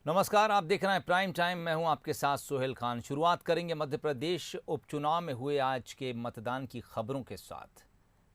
नमस्कार, आप देख रहे हैं प्राइम टाइम। मैं हूं आपके साथ सोहेल खान। शुरुआत करेंगे मध्य प्रदेश उपचुनाव में हुए आज के मतदान की खबरों के साथ।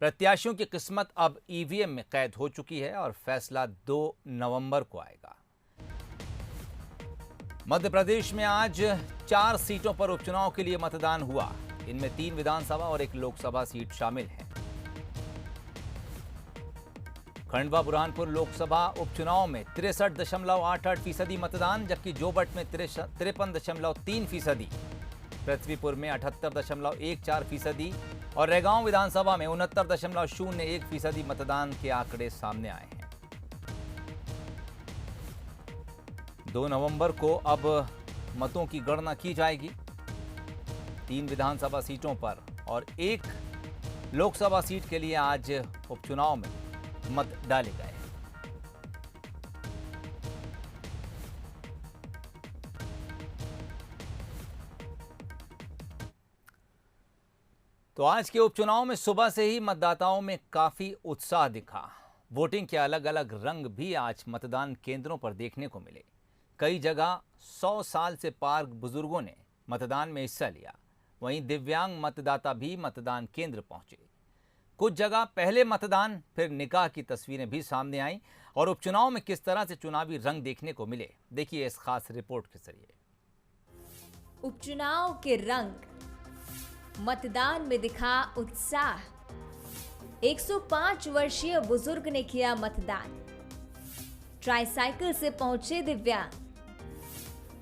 प्रत्याशियों की किस्मत अब ईवीएम में कैद हो चुकी है और फैसला 2 नवंबर को आएगा। मध्य प्रदेश में आज 4 सीटों पर उपचुनाव के लिए मतदान हुआ। इनमें 3 विधानसभा और 1 लोकसभा सीट शामिल है। खंडवा बुरहानपुर लोकसभा उपचुनाव में 63.88% मतदान, जबकि जोबट में 53.3%, पृथ्वीपुर में 78.14% और रैगांव विधानसभा में 69.01% मतदान के आंकड़े सामने आए हैं। 2 नवंबर को अब मतों की गणना की जाएगी। 3 विधानसभा सीटों पर और 1 लोकसभा सीट के लिए आज उपचुनाव में मत डाले गए। तो आज के उपचुनाव में सुबह से ही मतदाताओं में काफी उत्साह दिखा। वोटिंग के अलग अलग रंग भी आज मतदान केंद्रों पर देखने को मिले। कई जगह 100 साल से पार बुजुर्गों ने मतदान में हिस्सा लिया। वहीं दिव्यांग मतदाता भी मतदान केंद्र पहुंचे। कुछ जगह पहले मतदान फिर निकाह की तस्वीरें भी सामने आईं और उपचुनाव में किस तरह से चुनावी रंग देखने को मिले, देखिए इस खास रिपोर्ट के जरिए। उपचुनाव के रंग, मतदान में दिखा उत्साह। 105 वर्षीय बुजुर्ग ने किया मतदान। ट्राईसाइकिल से पहुंचे दिव्यांग।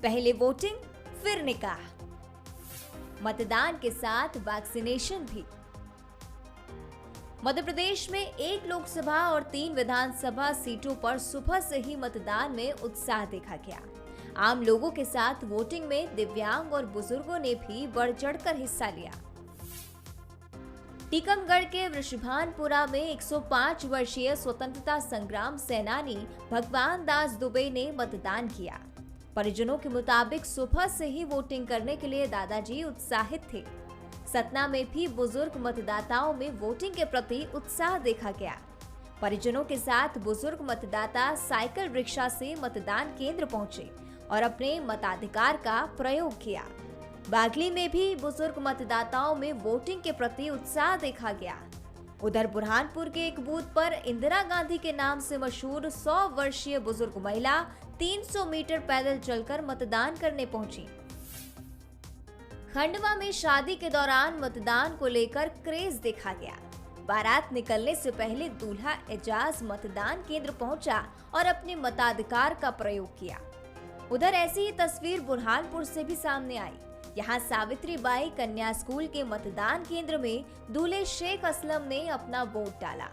पहले वोटिंग फिर निकाह। मतदान के साथ वैक्सीनेशन भी। मध्य प्रदेश में 1 लोकसभा और 3 विधानसभा सीटों पर सुबह से ही मतदान में उत्साह देखा गया। आम लोगों के साथ वोटिंग में दिव्यांग और बुजुर्गों ने भी बढ़ चढ़कर हिस्सा लिया। टीकमगढ़ के वृषभानपुरा में 105 वर्षीय स्वतंत्रता संग्राम सेनानी भगवान दास दुबे ने मतदान किया। परिजनों के मुताबिक सुबह से ही वोटिंग करने के लिए दादाजी उत्साहित थे। सतना में भी बुजुर्ग मतदाताओं में वोटिंग के प्रति उत्साह देखा गया। परिजनों के साथ बुजुर्ग मतदाता साइकिल रिक्शा से मतदान केंद्र पहुंचे और अपने मताधिकार का प्रयोग किया। बागली में भी बुजुर्ग मतदाताओं में वोटिंग के प्रति उत्साह देखा गया। उधर बुरहानपुर के एक बूथ पर इंदिरा गांधी के नाम से मशहूर 100 वर्षीय बुजुर्ग महिला 300 मीटर पैदल चलकर मतदान करने पहुंची। खंडवा में शादी के दौरान मतदान को लेकर क्रेज देखा गया। बारात निकलने से पहले दूल्हा एजाज मतदान केंद्र पहुंचा और अपने मताधिकार का प्रयोग किया। उधर ऐसी ही तस्वीर बुरहानपुर से भी सामने आई। यहाँ सावित्रीबाई कन्या स्कूल के मतदान केंद्र में दूल्हे शेख असलम ने अपना वोट डाला।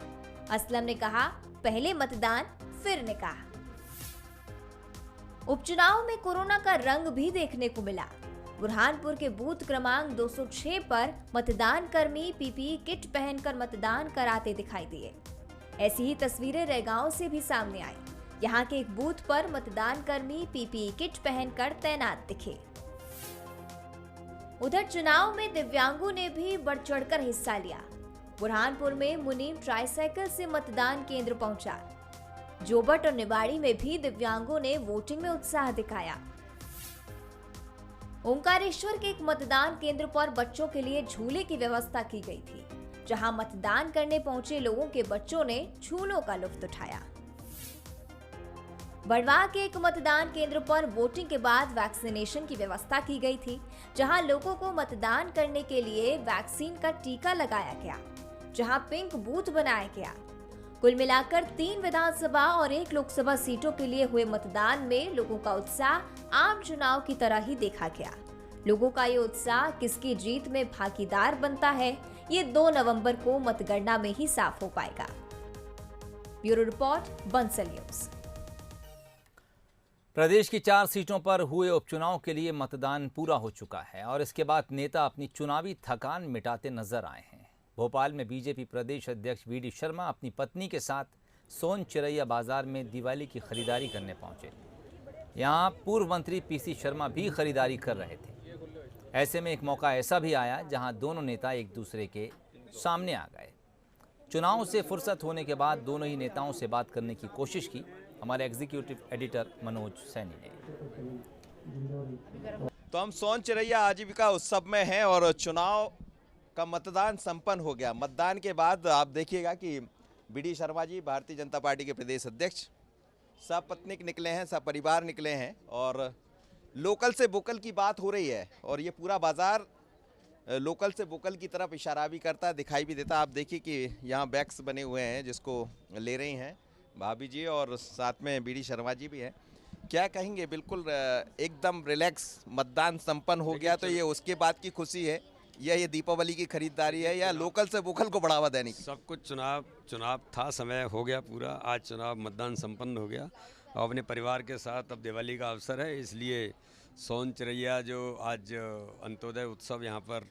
असलम ने कहा, पहले मतदान फिर निकाह। उपचुनाव में कोरोना का रंग भी देखने को मिला। बुरहानपुर के बूथ क्रमांक 206 पर मतदान कर्मी पीपीई किट पहनकर मतदान कराते दिखाई दिए। ऐसी ही तस्वीरें रैगांव से भी सामने आई। यहाँ के एक बूथ पर मतदान कर्मी पीपीई किट पहनकर तैनात दिखे। उधर चुनाव में दिव्यांगों ने भी बढ़ चढ़कर हिस्सा लिया। बुरहानपुर में मुनीम ट्राईसाइकिल से मतदान केंद्र पहुंचा। जोबट और निवाड़ी में भी दिव्यांगों ने वोटिंग में उत्साह दिखाया। ओंकारेश्वर के एक मतदान केंद्र पर बच्चों के लिए झूले की व्यवस्था की गई थी, जहां मतदान करने पहुंचे लोगों के बच्चों ने झूलों का लुत्फ उठाया। बड़वा के एक मतदान केंद्र पर वोटिंग के बाद वैक्सीनेशन की व्यवस्था की गई थी, जहां लोगों को मतदान करने के लिए वैक्सीन का टीका लगाया गया, जहां पिंक बूथ बनाया गया। कुल मिलाकर 3 विधानसभा और 1 लोकसभा सीटों के लिए हुए मतदान में लोगों का उत्साह आम चुनाव की तरह ही देखा गया। लोगों का ये उत्साह किसकी जीत में भागीदार बनता है, ये 2 नवंबर को मतगणना में ही साफ हो पाएगा। Bureau report, Bansal news. प्रदेश की 4 सीटों पर हुए उपचुनाव के लिए मतदान पूरा हो चुका है और इसके बाद नेता अपनी चुनावी थकान मिटाते नजर आए हैं। भोपाल में बीजेपी प्रदेश अध्यक्ष वीडी शर्मा अपनी पत्नी के साथ सोन चिरैया बाजार में दिवाली की खरीदारी करने पहुंचे। यहां पूर्व मंत्री पीसी शर्मा भी खरीदारी कर रहे थे। ऐसे में एक मौका ऐसा भी आया जहां दोनों नेता एक दूसरे के सामने आ गए। चुनाव से फुर्सत होने के बाद दोनों ही नेताओं से बात करने की कोशिश की, हमारे एग्जीक्यूटिव एडिटर मनोज सैनी ने। तो हम सोन चिरैया आजीविका उत्सव में हैं और चुनाव का मतदान संपन्न हो गया। मतदान के बाद आप देखिएगा कि बी.डी. शर्मा जी भारतीय जनता पार्टी के प्रदेश अध्यक्ष सपत्नीक निकले हैं, सपरिवार निकले हैं और लोकल से वोकल की बात हो रही है और ये पूरा बाजार लोकल से वोकल की तरफ इशारा भी करता है, दिखाई भी देता है। आप देखिए कि यहाँ बैग्स बने हुए हैं जिसको ले रही हैं भाभी जी और साथ में बी.डी. शर्मा जी भी हैं। क्या कहेंगे? बिल्कुल एकदम रिलैक्स मतदान संपन्न हो गया, तो ये उसके बाद की खुशी है या ये दीपावली की खरीदारी है या लोकल से वोकल को बढ़ावा देने की? सब कुछ चुनाव था, समय हो गया पूरा। आज चुनाव मतदान संपन्न हो गया और अपने परिवार के साथ अब दिवाली का अवसर है, इसलिए सोन चिरैया जो आज अंत्योदय उत्सव यहाँ पर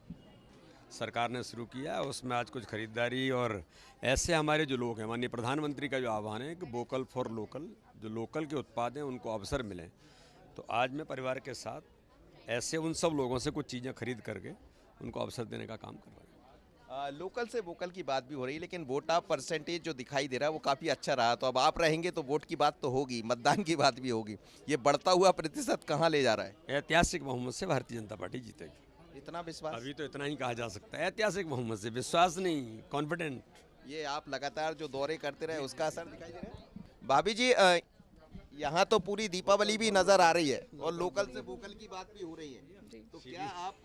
सरकार ने शुरू किया है उसमें आज कुछ खरीदारी और ऐसे हमारे जो लोग हैं, माननीय प्रधानमंत्री का जो आह्वान है कि वोकल फॉर लोकल, जो लोकल के उत्पाद हैं उनको अवसर मिले, तो आज मैं परिवार के साथ ऐसे उन सब लोगों से कुछ चीज़ें खरीद करके उनको अवसर देने का काम कर रहे हैं। लोकल से वोकल की बात भी हो रही है, लेकिन वोट ऑफ परसेंटेज जो दिखाई दे रहा है वो काफ़ी अच्छा रहा। तो अब आप रहेंगे तो वोट की बात तो होगी, मतदान की बात भी होगी। ये बढ़ता हुआ प्रतिशत कहाँ ले जा रहा है? ऐतिहासिक बहुमत से भारतीय जनता पार्टी जीतेगी। इतना विश्वास? अभी तो इतना ही कहा जा सकता है, ऐतिहासिक बहुमत से, विश्वास नहीं, कॉन्फिडेंट। ये आप लगातार जो दौरे करते रहे उसका असर दिखाई दे रहा है? भाभी जी यहाँ तो पूरी दीपावली भी नजर आ रही है और लोकल से वोकल की बात भी हो रही है, तो क्या आप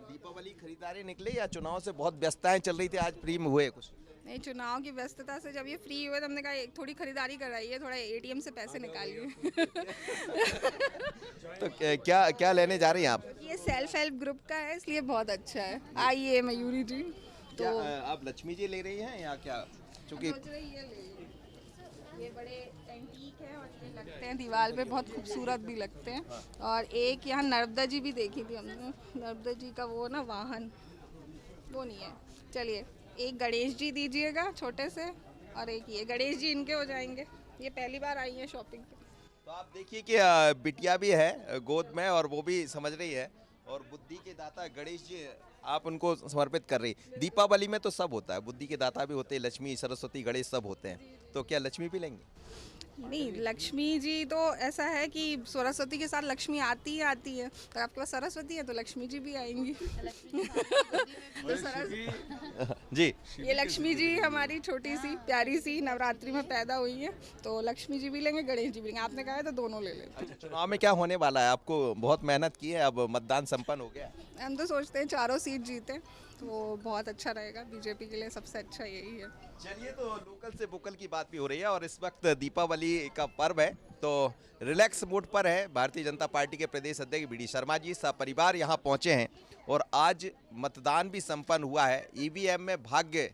दीपावली खरीदारी निकले या चुनाव से बहुत व्यस्तताएं चल रही थी, आज फ्री में हुए कुछ? नहीं, चुनाव की व्यस्तता से जब ये फ्री हुए तो हमने कहा एक थोड़ी खरीदारी कराइए, थोड़ा एटीएम से पैसे निकालिए। तो क्या क्या लेने जा रही हैं आप? ये सेल्फ हेल्प ग्रुप का है इसलिए बहुत अच्छा है। आइए मयूरी जी। क्या आप लक्ष्मी जी ले रही हैं या क्या? क्योंकि ये बड़े एंटीक हैं और ये लगते हैं दीवार पे, बहुत खूबसूरत भी लगते हैं। और एक यहाँ नर्मदा जी भी देखी थी हमने, नर्मदा जी का वो ना वाहन वो नहीं है। चलिए एक गणेश जी दीजिएगा छोटे से और एक ये गणेश जी इनके हो जाएंगे। ये पहली बार आई है शॉपिंग पे। तो आप देखिए कि बिटिया भी है गोद में और वो भी समझ रही है और बुद्धि के दाता गणेश जी आप उनको समर्पित कर रही। दीपावली में तो सब होता है, बुद्धि के दाता भी होते हैं, लक्ष्मी सरस्वती गणेश सब होते हैं, तो क्या लक्ष्मी भी लेंगे? नहीं, लक्ष्मी जी तो ऐसा है कि सरस्वती के साथ लक्ष्मी आती ही आती है, तो आपके पास सरस्वती है तो लक्ष्मी जी भी आएंगी। तो जी ये लक्ष्मी जी हमारी छोटी सी प्यारी सी नवरात्रि में पैदा हुई है, तो लक्ष्मी जी भी लेंगे, गणेश जी भी लेंगे। आपने कहा है तो दोनों ले लेते। अच्छा, चुनाव में क्या होने वाला है? आपको बहुत मेहनत की है, अब मतदान संपन्न हो गया। हम तो सोचते हैं चारों सीट जीते तो बहुत अच्छा रहेगा, बीजेपी के लिए सबसे अच्छा यही है। चलिए, तो लोकल से वोकल की बात भी हो रही है और इस वक्त दीपावली का पर्व है तो रिलैक्स मूड पर है भारतीय जनता पार्टी के प्रदेश अध्यक्ष बी.डी. शर्मा जी सपरिवार यहाँ पहुँचे हैं और आज मतदान भी संपन्न हुआ है। ईवीएम में भाग्य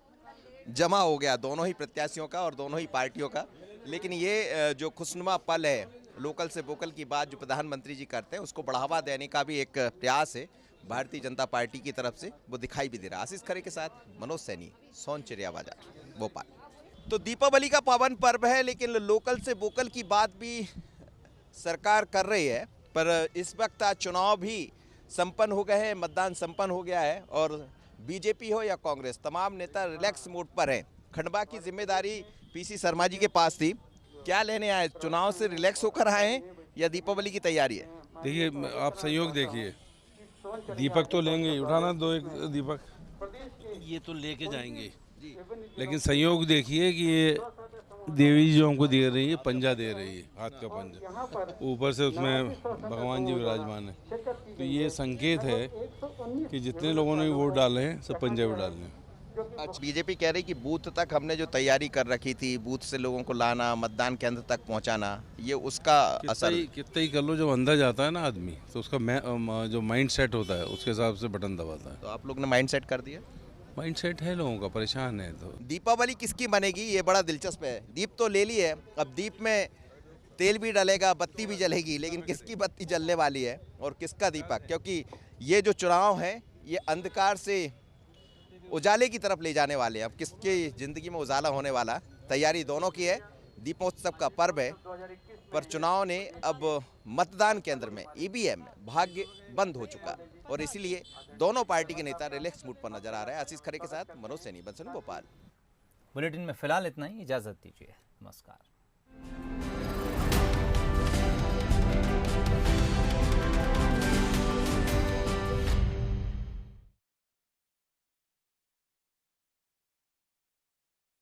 जमा हो गया दोनों ही प्रत्याशियों का और दोनों ही पार्टियों का, लेकिन ये जो खुशनुमा पल है, लोकल से वोकल की बात जो प्रधानमंत्री जी करते हैं उसको बढ़ावा देने का भी एक प्रयास है भारतीय जनता पार्टी की तरफ से, वो दिखाई भी दे रहा है। आशीष खरे के साथ मनोज सैनी, सोन चिरैया बाजार, भोपाल। तो दीपावली का पावन पर्व है लेकिन लोकल से वोकल की बात भी सरकार कर रही है, पर इस वक्त आज चुनाव भी संपन्न हो गए हैं, मतदान संपन्न हो गया है और बीजेपी हो या कांग्रेस तमाम नेता रिलैक्स मूड पर हैं। खंडवा की जिम्मेदारी पीसी शर्मा जी के पास थी। क्या लेने आए? चुनाव से रिलैक्स होकर आए हैं या दीपावली की तैयारी है? देखिए, आप सहयोग देखिए, दीपक तो लेंगे, उठाना दो एक दीपक, ये तो लेके जाएंगे, लेकिन संयोग देखिए कि ये देवी जो हमको दे रही है, पंजा दे रही है, हाथ का पंजा, ऊपर से उसमें भगवान जी विराजमान है, तो ये संकेत है कि जितने लोगों ने वोट डाले हैं सब पंजा भी डालने हैं। अच्छा, बीजेपी कह रही कि बूथ तक हमने जो तैयारी कर रखी थी, बूथ से लोगों को लाना, मतदान केंद्र तक पहुंचाना, ये उसका असर कितना ही कर लो, जब अंदर जाता है ना आदमी तो उसका जो माइंड सेट होता है उसके हिसाब से बटन दबाता है। तो आप लोग ने माइंड सेट कर दिया? माइंड सेट है लोगों का, परेशान है। तो दीपावली किसकी बनेगी ये बड़ा दिलचस्प है। दीप तो ले ली है, अब दीप में तेल भी डलेगा, बत्ती भी जलेगी, लेकिन किसकी बत्ती जलने वाली है और किसका दीपक? क्योंकि ये जो चुनाव है ये अंधकार से उजाले की तरफ ले जाने वाले हैं। अब किसकी ज़िंदगी में उजाला होने वाला, तैयारी दोनों की है। दीपोत्सव का पर्व है, पर चुनाव ने अब मतदान केंद्र में ईवीएम में भाग्य बंद हो चुका और इसीलिए दोनों पार्टी के नेता रिलैक्स मूड पर नजर आ रहे हैं। आशीष खरे के साथ मनोज सैनी, बंसन भोपाल। बुलेटिन में फिलहाल इतना ही, इजाजत दीजिए, नमस्कार।